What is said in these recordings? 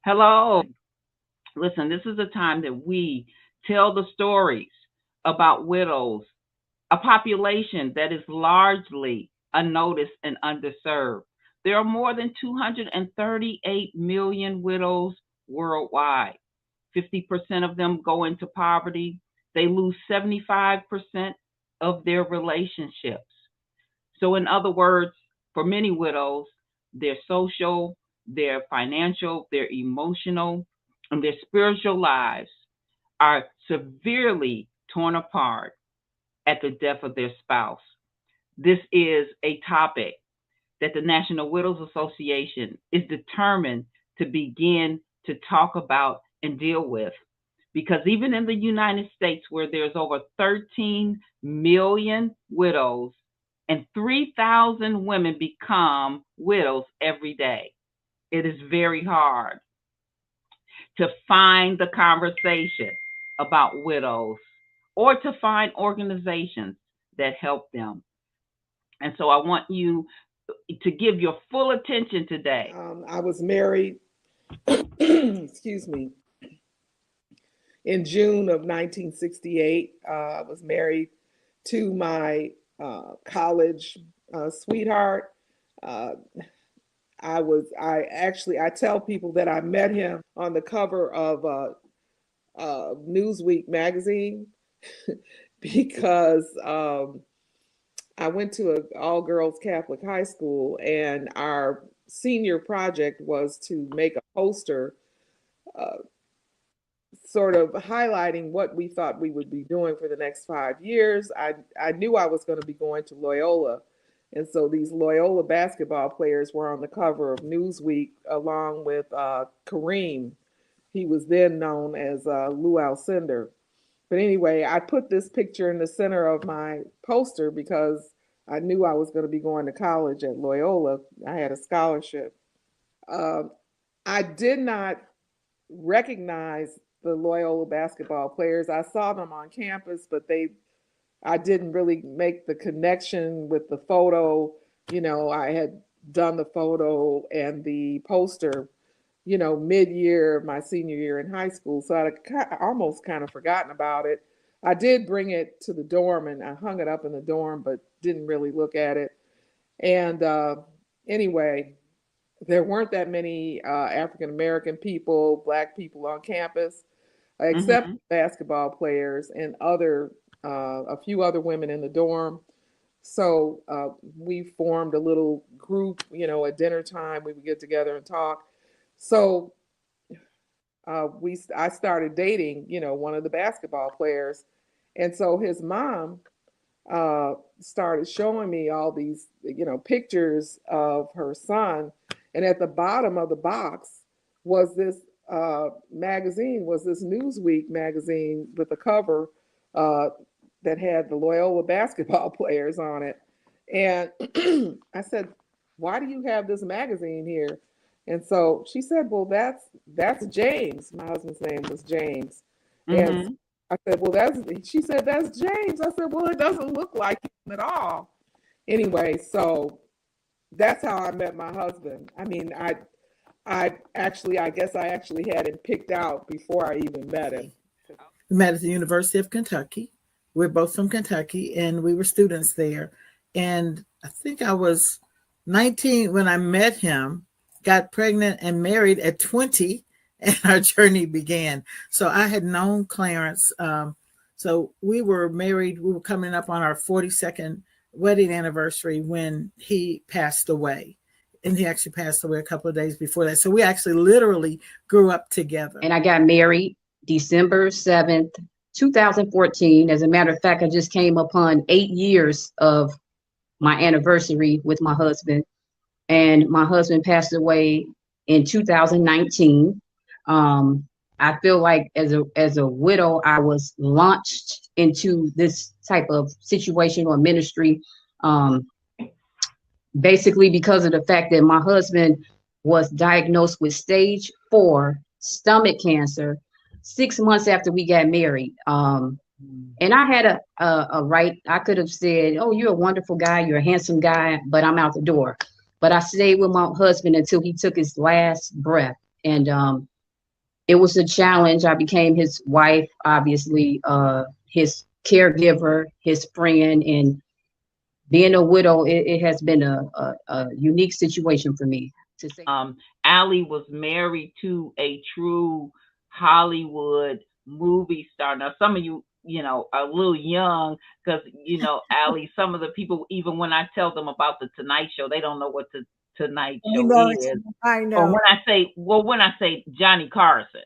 Hello. Listen, this is a time that we tell the stories about widows, a population that is largely unnoticed and underserved. There are more than 238 million widows worldwide. 50% of them go into poverty. They lose 75% of their relationships. So, in other words, for many widows, their social, their financial, their emotional, and their spiritual lives are severely torn apart at the death of their spouse. This is a topic that the National Widows Association is determined to begin to talk about and deal with. Because even in the United States, where there's over 13 million widows and 3,000 women become widows every day, it is very hard to find the conversation about widows or to find organizations that help them. And so I want you to give your full attention today. I was married, excuse me, in June of 1968. I was married to my college sweetheart. Uh, I tell people that I met him on the cover of Newsweek magazine because I went to an all girls Catholic high school, and our senior project was to make a poster uh, sort of highlighting what we thought we would be doing for the next 5 years. I knew I was going to be going to Loyola. And so these Loyola basketball players were on the cover of Newsweek along with Kareem. He was then known as Lou Alcindor. But anyway, I put this picture in the center of my poster because I knew I was going to be going to college at Loyola. I had a scholarship. Uh, I did not recognize the Loyola basketball players. I saw them on campus, but I didn't really make the connection with the photo. I had done the photo and the poster, mid-year of my senior year in high school. So I almost kind of forgotten about it. I did bring it to the dorm and I hung it up in the dorm, but didn't really look at it. And anyway, there weren't that many African American people, Black people on campus, except Mm-hmm. basketball players and a few other women in the dorm. So we formed a little group. At dinner time we would get together and talk. So I started dating, one of the basketball players, and so his mom started showing me all these, pictures of her son. And at the bottom of the box was this magazine, was this Newsweek magazine with a cover uh, that had the Loyola basketball players on it. And I said, "Why do you have this magazine here?" And so she said, "Well, that's James. My husband's name was James." And Mm-hmm. I said, "Well, she said, that's James." I said, "Well, it doesn't look like him at all." Anyway, so that's how I met my husband. I mean, I guess I actually had him picked out before I even met him. We met at the University of Kentucky. We're both from Kentucky, and we were students there. And I think I was 19 when I met him, got pregnant and married at 20, and our journey began. So I had known Clarence. So we were married. We were coming up on our 42nd wedding anniversary when he passed away. And he actually passed away a couple of days before that. So we actually literally grew up together. And I got married December 7th, 2014. As a matter of fact, I just came upon 8 years of my anniversary with my husband. And my husband passed away in 2019. I feel like as a widow, I was launched into this type of situation or ministry, um, basically because of the fact that my husband was diagnosed with stage 4 stomach cancer 6 months after we got married. And I had a right. I could have said, "Oh, you're a wonderful guy. You're a handsome guy," but I'm out the door. But I stayed with my husband until he took his last breath. And it was a challenge. I became his wife, obviously, his caregiver, his friend, and being a widow, it has been a unique situation for me to say. Allie was married to a true Hollywood movie star. Now, some of you, are a little young because, Allie, some of the people, even when I tell them about the Tonight Show, they don't know what the Tonight Show is. I know. Or when I say Johnny Carson,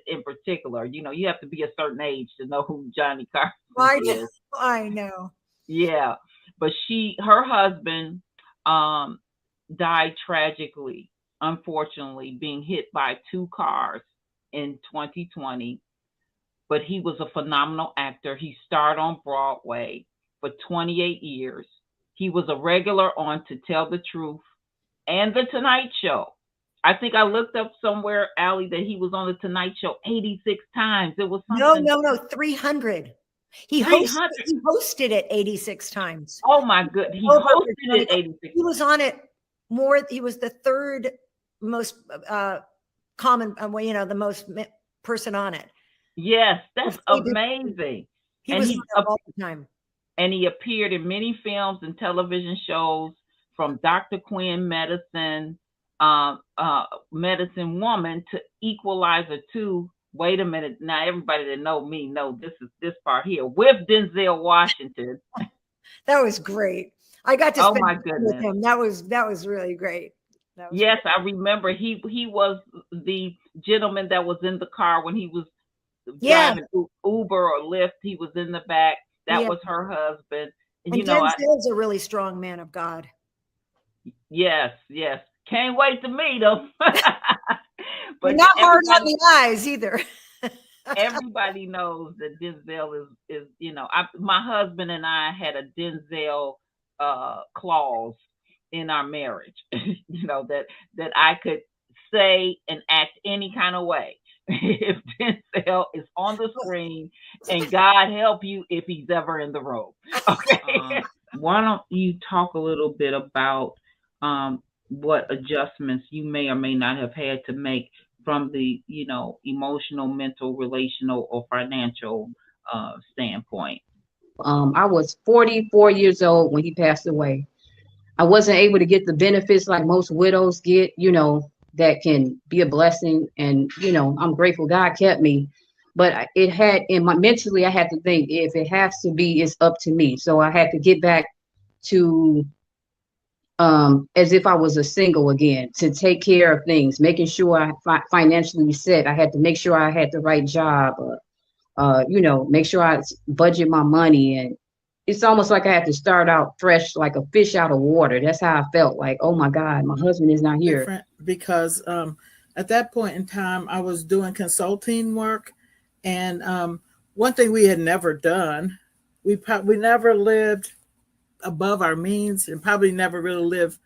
in particular, you have to be a certain age to know who Johnny Carson is. I know. Yeah, but her husband, died tragically, unfortunately, being hit by 2 cars in 2020. But he was a phenomenal actor. He starred on Broadway for 28 years. He was a regular on To Tell the Truth and The Tonight Show. I think I looked up somewhere, Allie, that he was on The Tonight Show 86 times. It was something. No, 300. He hosted it 86 times. Oh my goodness. He hosted it 86. He was on it more. He was the 3rd most common, the most person on it. Yes, that's amazing. He was on it all the time. And he appeared in many films and television shows, from Dr. Quinn Medicine, Medicine Woman, to Equalizer 2. Wait a minute. Now, everybody that know me know this part here, with Denzel Washington. That was great. I got to spend time with him. That was really great. Yes, great. I remember he was the gentleman that was in the car when he was driving Uber or Lyft. He was in the back. That was her husband. And Denzel's a really strong man of God. Yes. Can't wait to meet him. But not hard on the eyes either. Everybody knows that Denzel is my husband and I had a Denzel clause in our marriage, that I could say and act any kind of way if Denzel is on the screen, and God help you if he's ever in the room. Okay. Why don't you talk a little bit about what adjustments you may or may not have had to make from the, emotional, mental, relational, or financial standpoint? I was 44 years old when he passed away. I wasn't able to get the benefits like most widows get, that can be a blessing. And, I'm grateful God kept me. But it had mentally, I had to think, if it has to be, it's up to me. So I had to get back to as if I was a single again, to take care of things, making sure I financially set. I had to make sure I had the right job, make sure I budget my money. And it's almost like I had to start out fresh, like a fish out of water. That's how I felt, like, oh my God, my husband is not here. Different because at that point in time, I was doing consulting work. And one thing we had never done, we never lived above our means, and probably never really lived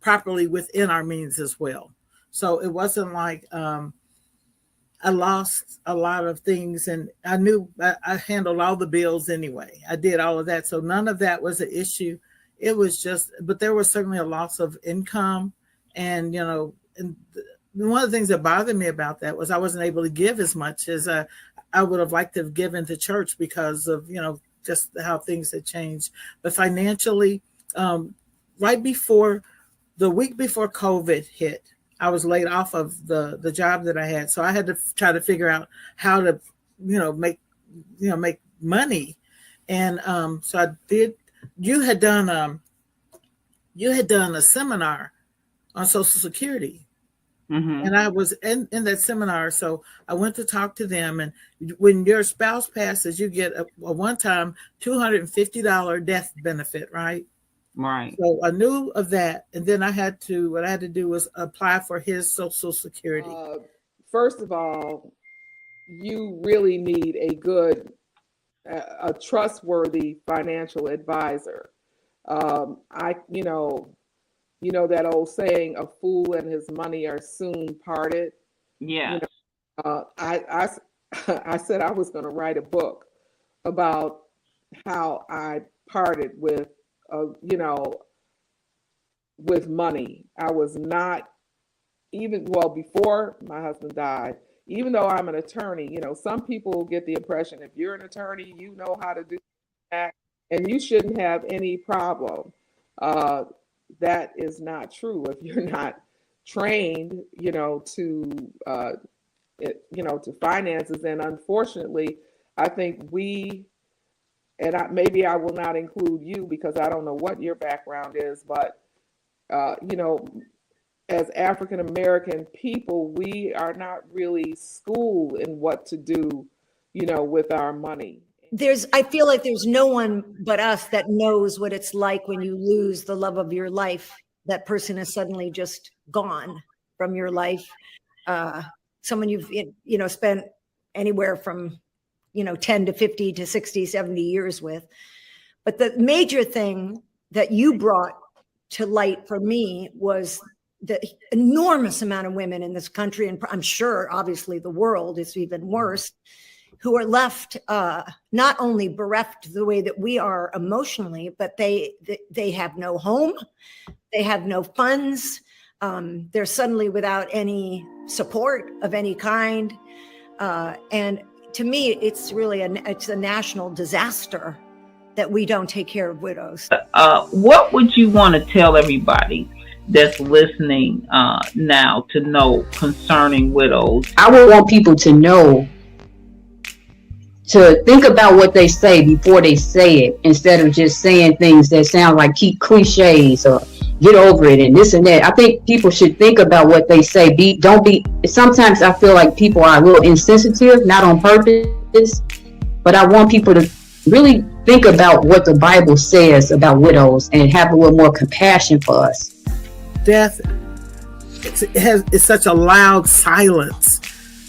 properly within our means as well. So it wasn't like I lost a lot of things, and I knew I handled all the bills anyway. I did all of that. So none of that was an issue. It was just, but there was certainly a loss of income. And, and one of the things that bothered me about that was I wasn't able to give as much as I would have liked to have given to church because of, just how things had changed. But financially, right before the week before COVID hit, I was laid off of the job that I had. So I had to try to figure out how to, make money. And so I did. You had done a seminar on Social Security. Mm-hmm. And I was in that seminar. So I went to talk to them. And when your spouse passes, you get a one-time $250 death benefit, right? Right. So I knew of that. And then what I had to do was apply for his Social Security. First of all, you really need a trustworthy financial advisor. That old saying, a fool and his money are soon parted. Yeah. I said I was going to write a book about how I parted with with money. I was not before my husband died, even though I'm an attorney, you know, some people get the impression if you're an attorney, you know how to do that and you shouldn't have any problem. That is not true if you're not trained, you know, to finances. And unfortunately, I think maybe I will not include you because I don't know what your background is, but you know, as African American people, we are not really schooled in what to do, you know, with our money. I feel like there's no one but us that knows what it's like when you lose the love of your life. That person is suddenly just gone from your life. Someone you've, you know, spent anywhere from, you know, 10 to 50 to 60, 70 years with. But the major thing that you brought to light for me was the enormous amount of women in this country, and I'm sure obviously the world is even worse, who are left not only bereft the way that we are emotionally, but they have no home, they have no funds, they're suddenly without any support of any kind, and to me, it's really it's a national disaster that we don't take care of widows. What would you want to tell everybody that's listening now to know concerning widows? I would want people to know to think about what they say before they say it, instead of just saying things that sound like keep cliches or get over it and this and that. I think people should think about what they say. Sometimes I feel like people are a little insensitive, not on purpose, but I want people to really think about what the Bible says about widows and have a little more compassion for us. Death, it's such a loud silence.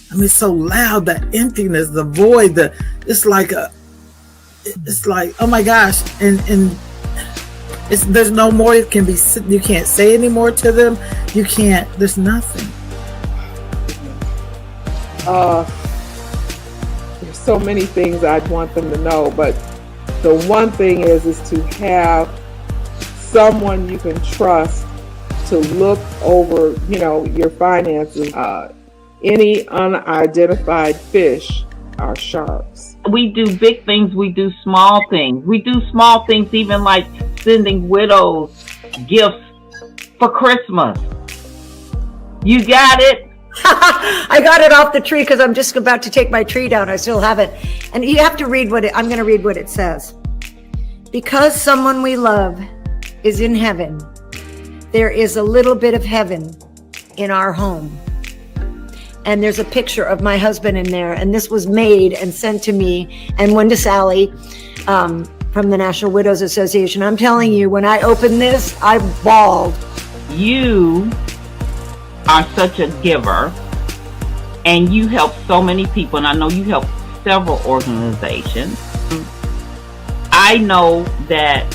I mean, so loud, that emptiness, the void, it's like, oh my gosh. And there's no more, you can't say any more to them. There's nothing. There's so many things I'd want them to know, but the one thing is to have someone you can trust to look over, you know, your finances. Any unidentified fish are sharks. We do big things, we do small things. We do small things even like sending widows gifts for Christmas. You got it? I got it off the tree because I'm just about to take my tree down. I still have it. And you have to read I'm going to read what it says. Because someone we love is in heaven, there is a little bit of heaven in our home. And there's a picture of my husband in there. And this was made and sent to me and one to Sally from the National Widows Association. I'm telling you, when I opened this, I bawled. You are such a giver, and you help so many people. And I know you help several organizations. I know that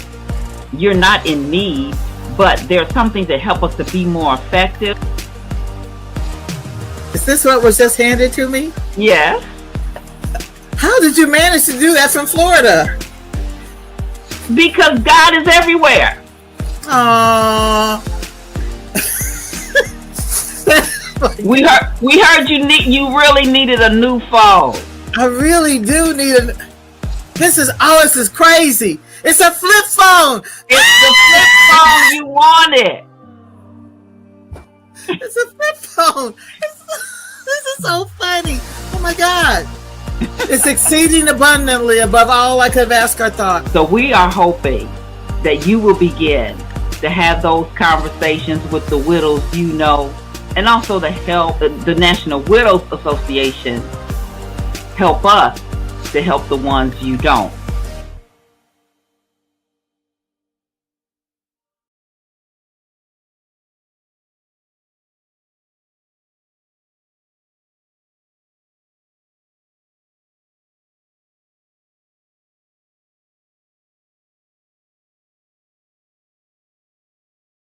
you're not in need, but there are some things that help us to be more effective. Is this what was just handed to me? Yes. How did you manage to do that from Florida? Because God is everywhere. Aww. We heard you really needed a new phone. I really do need this is crazy. It's a flip phone. It's the flip phone you wanted. It's a flip phone. This is so funny. Oh my God. It's exceeding abundantly above all I could have asked or thought. So we are hoping that you will begin to have those conversations with the widows you know, and also to help the National Widows Association help us to help the ones you don't.